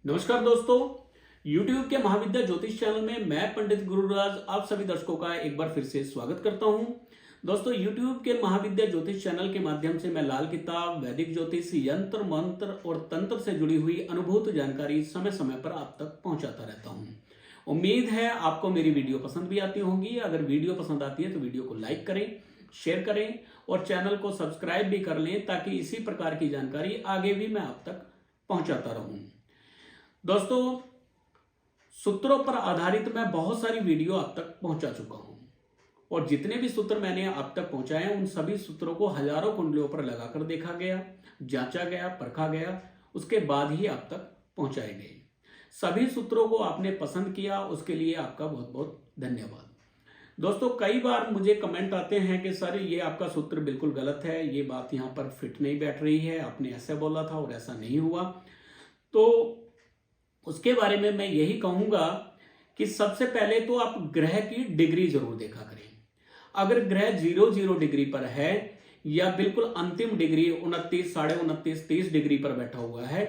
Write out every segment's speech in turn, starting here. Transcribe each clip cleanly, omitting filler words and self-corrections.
नमस्कार दोस्तों, YouTube के महाविद्या ज्योतिष चैनल में मैं पंडित गुरुराज आप सभी दर्शकों का एक बार फिर से स्वागत करता हूं। दोस्तों, YouTube के महाविद्या ज्योतिष चैनल के माध्यम से मैं लाल किताब, वैदिक ज्योतिष, यंत्र मंत्र और तंत्र से जुड़ी हुई अनुभूत जानकारी समय समय पर आप तक पहुंचाता रहता हूं। उम्मीद है आपको मेरी वीडियो पसंद भी आती होंगी। अगर वीडियो पसंद आती है तो वीडियो को लाइक करें, शेयर करें और चैनल को सब्सक्राइब भी कर लें ताकि इसी प्रकार की जानकारी आगे भी मैं आप तक पहुंचाता रहूं। दोस्तों, सूत्रों पर आधारित मैं बहुत सारी वीडियो आप तक पहुंचा चुका हूं और जितने भी सूत्र मैंने आप तक पहुंचाए हैं उन सभी सूत्रों को हजारों कुंडलियों पर लगाकर देखा गया, जांचा गया, परखा गया, उसके बाद ही आप तक पहुंचाए गए। सभी सूत्रों को आपने पसंद किया, उसके लिए आपका बहुत बहुत धन्यवाद। दोस्तों, कई बार मुझे कमेंट आते हैं कि सर ये आपका सूत्र बिल्कुल गलत है, ये बात यहाँ पर फिट नहीं बैठ रही है, आपने ऐसे बोला था और ऐसा नहीं हुआ। तो उसके बारे में मैं यही कहूंगा कि सबसे पहले तो आप ग्रह की डिग्री जरूर देखा करें। अगर ग्रह 0 डिग्री पर है या बिल्कुल अंतिम डिग्री 29, 29.5, 30 डिग्री पर बैठा हुआ है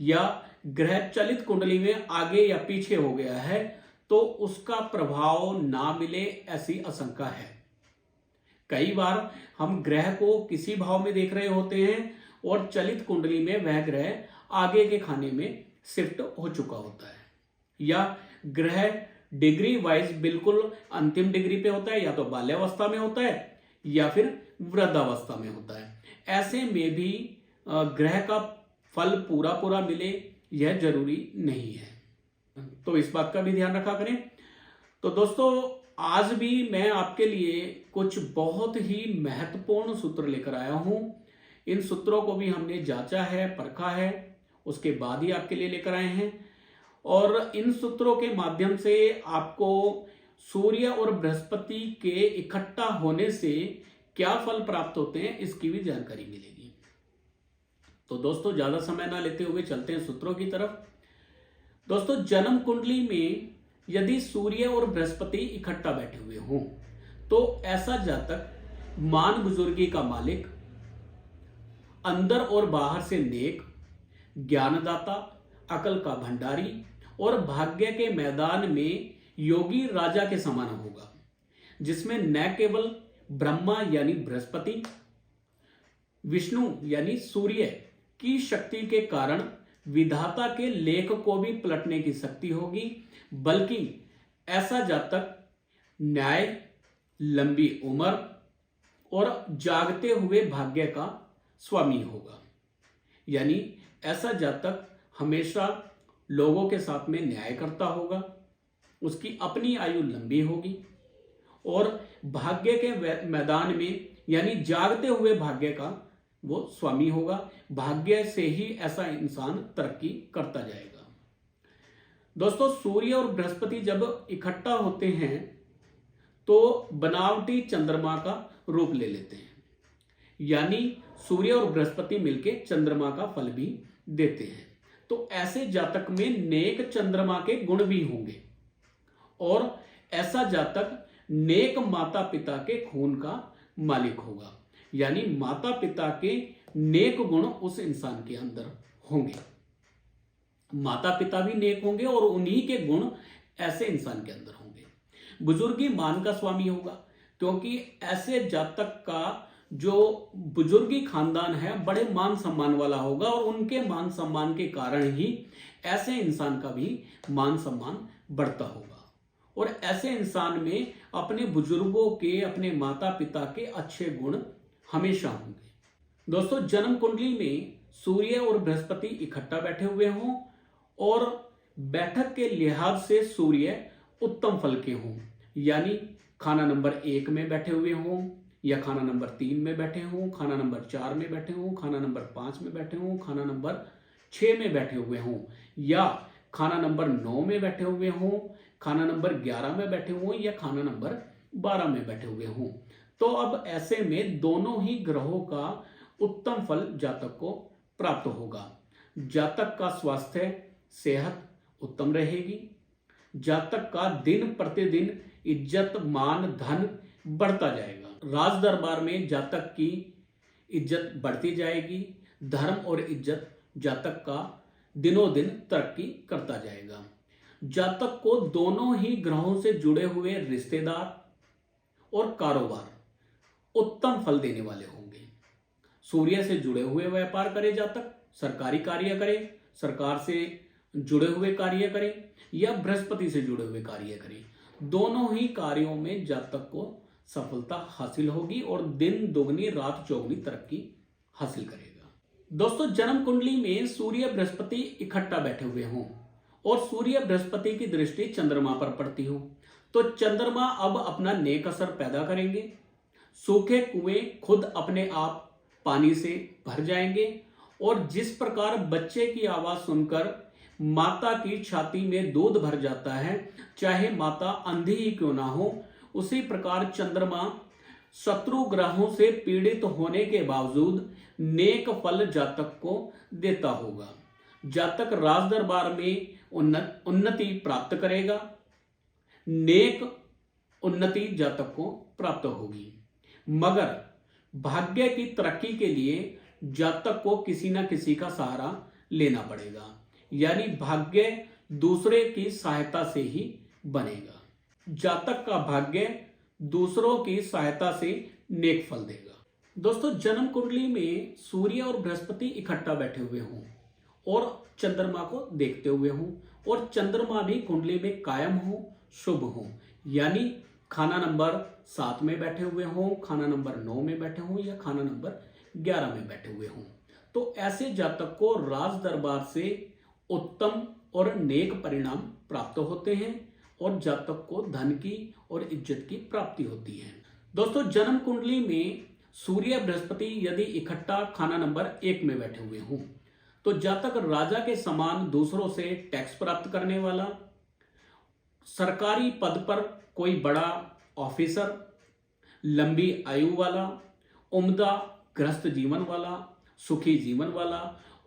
या ग्रह चलित कुंडली में आगे या पीछे हो गया है तो उसका प्रभाव ना मिले ऐसी आशंका है। कई बार हम ग्रह को किसी भाव में देख रहे होते हैं और चलित कुंडली में वह ग्रह आगे के खाने में शिफ्ट हो चुका होता है या ग्रह डिग्री वाइज बिल्कुल अंतिम डिग्री पे होता है, या तो बाल्यावस्था में होता है या फिर वृद्धावस्था में होता है। ऐसे में भी ग्रह का फल पूरा पूरा मिले यह जरूरी नहीं है, तो इस बात का भी ध्यान रखा करें। तो दोस्तों, आज भी मैं आपके लिए कुछ बहुत ही महत्वपूर्ण सूत्र लेकर आया हूं। इन सूत्रों को भी हमने जांचा है, परखा है, उसके बाद ही आपके लिए लेकर आए हैं और इन सूत्रों के माध्यम से आपको सूर्य और बृहस्पति के इकट्ठा होने से क्या फल प्राप्त होते हैं इसकी भी जानकारी मिलेगी। तो दोस्तों, ज्यादा समय ना लेते हुए चलते हैं सूत्रों की तरफ। दोस्तों, जन्म कुंडली में यदि सूर्य और बृहस्पति इकट्ठा बैठे हुए हों तो ऐसा जातक मान बुजुर्गी का मालिक, अंदर और बाहर से नेक, ज्ञानदाता, अकल का भंडारी और भाग्य के मैदान में योगी राजा के समान होगा, जिसमें न केवल ब्रह्मा यानी बृहस्पति, विष्णु यानी सूर्य की शक्ति के कारण विधाता के लेख को भी पलटने की शक्ति होगी, बल्कि ऐसा जातक न्याय, लंबी उम्र और जागते हुए भाग्य का स्वामी होगा। यानी ऐसा जातक हमेशा लोगों के साथ में न्याय करता होगा, उसकी अपनी आयु लंबी होगी और भाग्य के मैदान में यानी जागते हुए भाग्य का वो स्वामी होगा। भाग्य से ही ऐसा इंसान तरक्की करता जाएगा। दोस्तों, सूर्य और बृहस्पति जब इकट्ठा होते हैं तो बनावटी चंद्रमा का रूप ले लेते हैं, यानी सूर्य और बृहस्पति मिलकर चंद्रमा का फल भी देते हैं। तो ऐसे जातक में नेक चंद्रमा के गुण भी होंगे और ऐसा जातक नेक माता पिता के खून का मालिक होगा, यानी माता पिता के नेक गुण उस इंसान के अंदर होंगे। माता पिता भी नेक होंगे और उन्हीं के गुण ऐसे इंसान के अंदर होंगे। बुजुर्गी मान का स्वामी होगा, क्योंकि ऐसे जातक का जो बुजुर्गी खानदान है बड़े मान सम्मान वाला होगा और उनके मान सम्मान के कारण ही ऐसे इंसान का भी मान सम्मान बढ़ता होगा और ऐसे इंसान में अपने बुजुर्गों के, अपने माता पिता के अच्छे गुण हमेशा होंगे। दोस्तों, जन्म कुंडली में सूर्य और बृहस्पति इकट्ठा बैठे हुए हों और बैठक के लिहाज से सूर्य उत्तम फल के हों, यानी खाना नंबर 1 में बैठे हुए हों या खाना नंबर 3 में बैठे हों, खाना नंबर 4 में बैठे हों, खाना नंबर 5 में बैठे हों, खाना नंबर 6 में बैठे हुए हों या खाना नंबर 9 में बैठे हुए हों, खाना नंबर 11 में बैठे हों या खाना नंबर 12 में बैठे हुए हों। तो अब ऐसे में दोनों ही ग्रहों का उत्तम फल जातक को प्राप्त होगा। जातक का स्वास्थ्य, सेहत उत्तम रहेगी। जातक का दिन प्रतिदिन इज्जत, मान, धन बढ़ता जाएगा। राज दरबार में जातक की इज्जत बढ़ती जाएगी। धर्म और इज्जत जातक का दिनों दिन तरक्की करता जाएगा। जातक को दोनों ही ग्रहों से जुड़े हुए रिश्तेदार और कारोबार उत्तम फल देने वाले होंगे। सूर्य से जुड़े हुए व्यापार करे जातक, सरकारी कार्य करे, सरकार से जुड़े हुए कार्य करे या बृहस्पति से जुड़े हुए कार्य करे, दोनों ही कार्यों में जातक को सफलता हासिल होगी और दिन दुगनी रात चौगुनी तरक्की हासिल करेगा। दोस्तों, जन्म कुंडली में सूर्य बृहस्पति इकट्ठा बैठे हुए हों और सूर्य बृहस्पति की दृष्टि चंद्रमा पर पड़ती हो तो चंद्रमा अब अपना नेक असर पैदा करेंगे। सूखे कुएं खुद अपने आप पानी से भर जाएंगे और जिस प्रकार बच्चे की आवाज सुनकर माता की छाती में दूध भर जाता है, चाहे माता अंधी ही क्यों ना हो, उसी प्रकार चंद्रमा शत्रु ग्रहों से पीड़ित होने के बावजूद नेक फल जातक को देता होगा। जातक राज दरबार में उन्नति प्राप्त करेगा। नेक उन्नति जातक को प्राप्त होगी, मगर भाग्य की तरक्की के लिए जातक को किसी न किसी का सहारा लेना पड़ेगा, यानी भाग्य दूसरे की सहायता से ही बनेगा। जातक का भाग्य दूसरों की सहायता से नेक फल देगा। दोस्तों, जन्म कुंडली में सूर्य और बृहस्पति इकट्ठा बैठे हुए हों और चंद्रमा को देखते हुए हों और चंद्रमा भी कुंडली में कायम हो, शुभ हो, यानी खाना नंबर 7 में बैठे हुए हों, खाना नंबर 9 में बैठे हों या खाना नंबर 11 में बैठे हुए हों, तो ऐसे जातक को राज दरबार से उत्तम और नेक परिणाम प्राप्त होते हैं और जातक को धन की और इज्जत की प्राप्ति होती है। दोस्तों, जन्म कुंडली में सूर्य बृहस्पति यदि इकट्ठा खाना नंबर 1 में बैठे हुए हों तो जातक राजा के समान दूसरों से टैक्स प्राप्त करने वाला, सरकारी पद पर कोई बड़ा ऑफिसर, लंबी आयु वाला, उम्दा ग्रस्त जीवन वाला, सुखी जीवन वाला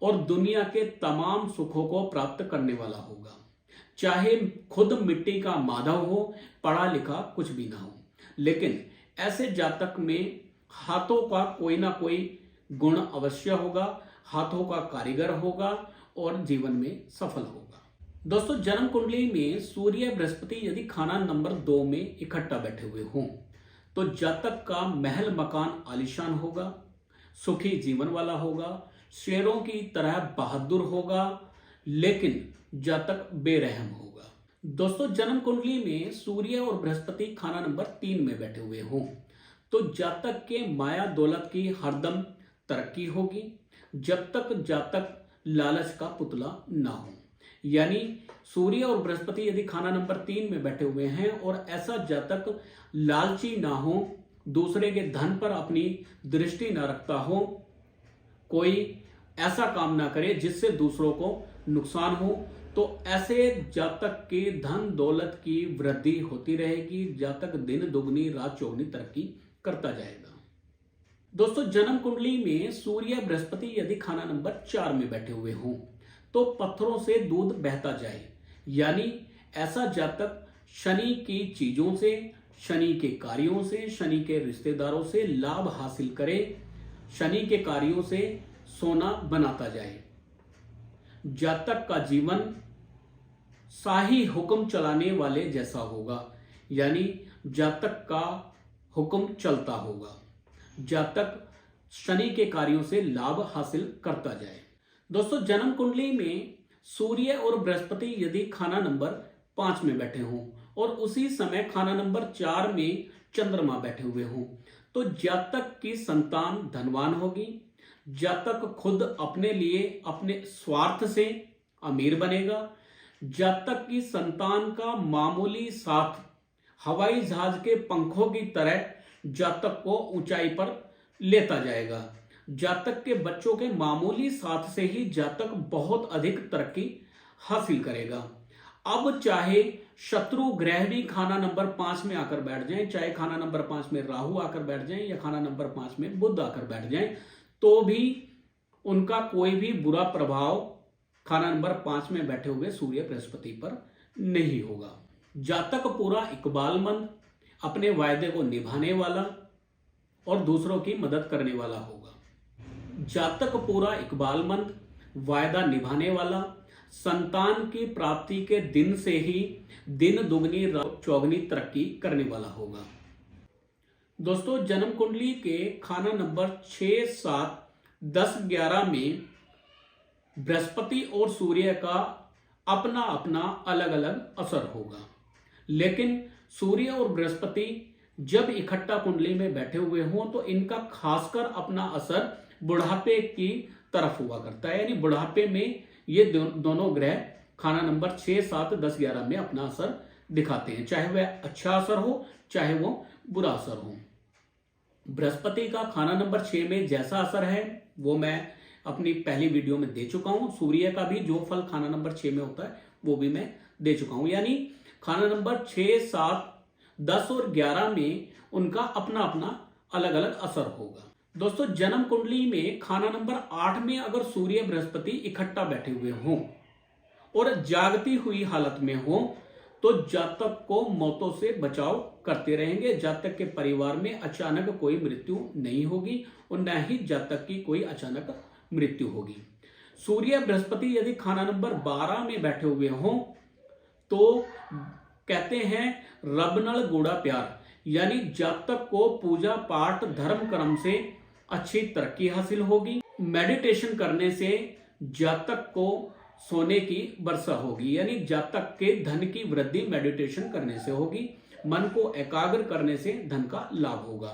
और दुनिया के तमाम सुखों को प्राप्त करने वाला होगा। चाहे खुद मिट्टी का माधव हो, पढ़ा लिखा कुछ भी ना हो, लेकिन ऐसे जातक में हाथों का कोई ना कोई गुण अवश्य होगा, हाथों का कारीगर होगा और जीवन में सफल होगा। दोस्तों, जन्म कुंडली में सूर्य बृहस्पति यदि खाना नंबर 2 में इकट्ठा बैठे हुए हों तो जातक का महल मकान आलीशान होगा, सुखी जीवन वाला होगा, शेरों की तरह बहादुर होगा, लेकिन जातक बेरहम होगा। दोस्तों, जन्म कुंडली में सूर्य और बृहस्पति खाना नंबर 3 में बैठे हुए हों तो जातक के माया दौलत की हरदम तरक्की होगी जब तक जातक लालच का पुतला ना हो। यानी सूर्य और बृहस्पति यदि खाना नंबर 3 में बैठे हुए हैं और ऐसा जातक लालची ना हो, दूसरे के धन पर अपनी दृष्टि ना रखता हो, कोई ऐसा काम ना करे जिससे दूसरों को नुकसान हो, तो ऐसे जातक के धन दौलत की वृद्धि होती रहेगी। जातक दिन दुगनी रात चौगनी तरक्की करता जाएगा। दोस्तों, जन्म कुंडली में सूर्य बृहस्पति यदि खाना नंबर 4 में बैठे हुए हों तो पत्थरों से दूध बहता जाए, यानी ऐसा जातक शनि की चीजों से, शनि के कार्यों से, शनि के रिश्तेदारों से लाभ हासिल करे, शनि के कार्यों से सोना बनाता जाए। जातक का जीवन शाही हुक्म चलाने वाले जैसा होगा, यानी जातक का हुक्म चलता होगा, जातक शनि के कार्यों से लाभ हासिल करता जाए। दोस्तों, जन्म कुंडली में सूर्य और बृहस्पति यदि खाना नंबर 5 में बैठे हों और उसी समय खाना नंबर 4 में चंद्रमा बैठे हुए हों तो जातक की संतान धनवान होगी। जातक खुद अपने लिए अपने स्वार्थ से अमीर बनेगा। जातक की संतान का मामूली साथ हवाई जहाज के पंखों की तरह जातक को ऊंचाई पर लेता जाएगा। जातक के बच्चों के मामूली साथ से ही जातक बहुत अधिक तरक्की हासिल करेगा। अब चाहे शत्रु ग्रह भी खाना नंबर 5 में आकर बैठ जाएं, चाहे खाना नंबर 5 में राहु आकर बैठ जाएं या खाना नंबर 5 में बुध आकर बैठ जाएं, तो भी उनका कोई भी बुरा प्रभाव खाना नंबर 5 में बैठे हुए सूर्य बृहस्पति पर नहीं होगा। जातक पूरा इकबालमंद, अपने वायदे को निभाने वाला और दूसरों की मदद करने वाला होगा। जातक पूरा इकबालमंद, वायदा निभाने वाला संतान की प्राप्ति के दिन से ही दिन दुगनी चौगनी तरक्की करने वाला होगा। दोस्तों, जन्म कुंडली के खाना नंबर 6, 7, 10, 11 में बृहस्पति और सूर्य का अपना अपना अलग अलग असर होगा, लेकिन सूर्य और बृहस्पति जब इकट्ठा कुंडली में बैठे हुए हों तो इनका खासकर अपना असर बुढ़ापे की तरफ हुआ करता है। यानी बुढ़ापे में ये दोनों ग्रह खाना नंबर 6, 7, 10, 11 में अपना असर दिखाते हैं, चाहे वह अच्छा असर हो चाहे वो बुरा असर हो। बृहस्पति का खाना नंबर 6 में जैसा असर है वो मैं अपनी पहली वीडियो में दे चुका हूं। सूर्य का भी जो फल खाना नंबर 6 में होता है वो भी मैं दे चुका हूं। यानी खाना नंबर 6, 7, 10 और 11 में उनका अपना अपना अलग अलग असर होगा। दोस्तों, जन्म कुंडली में खाना नंबर 8 में अगर सूर्य बृहस्पति इकट्ठा बैठे हुए हों और जागती हुई हालत में हो तो जातक को मौतों से बचाव करते रहेंगे। जातक के परिवार में अचानक कोई मृत्यु नहीं होगी और न ही जातक की कोई अचानक मृत्यु होगी। सूर्य बृहस्पति यदि खाना नंबर 12 में बैठे हुए हों तो कहते हैं रबनल गुड़ा प्यार, यानी जातक को पूजा पाठ धर्म कर्म से अच्छी तरक्की हासिल होगी। मेडिटेशन करने से जातक को सोने की वर्षा होगी, यानी जातक के धन की वृद्धि मेडिटेशन करने से होगी। मन को एकाग्र करने से धन का लाभ होगा।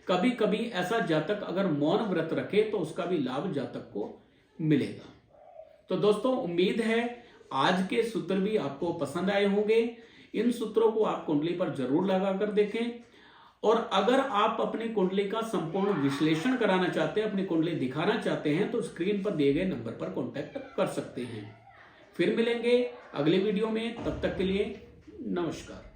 कभी कभी ऐसा जातक अगर मौन व्रत रखे तो उसका भी लाभ जातक को मिलेगा। तो दोस्तों, उम्मीद है आज के सूत्र भी आपको पसंद आए होंगे। इन सूत्रों को आप कुंडली पर जरूर लगा कर देखें और अगर आप अपनी कुंडली का संपूर्ण विश्लेषण कराना चाहते हैं, अपनी कुंडली दिखाना चाहते हैं तो स्क्रीन पर दिए गए नंबर पर कॉन्टैक्ट कर सकते हैं। फिर मिलेंगे अगले वीडियो में, तब तक के लिए नमस्कार।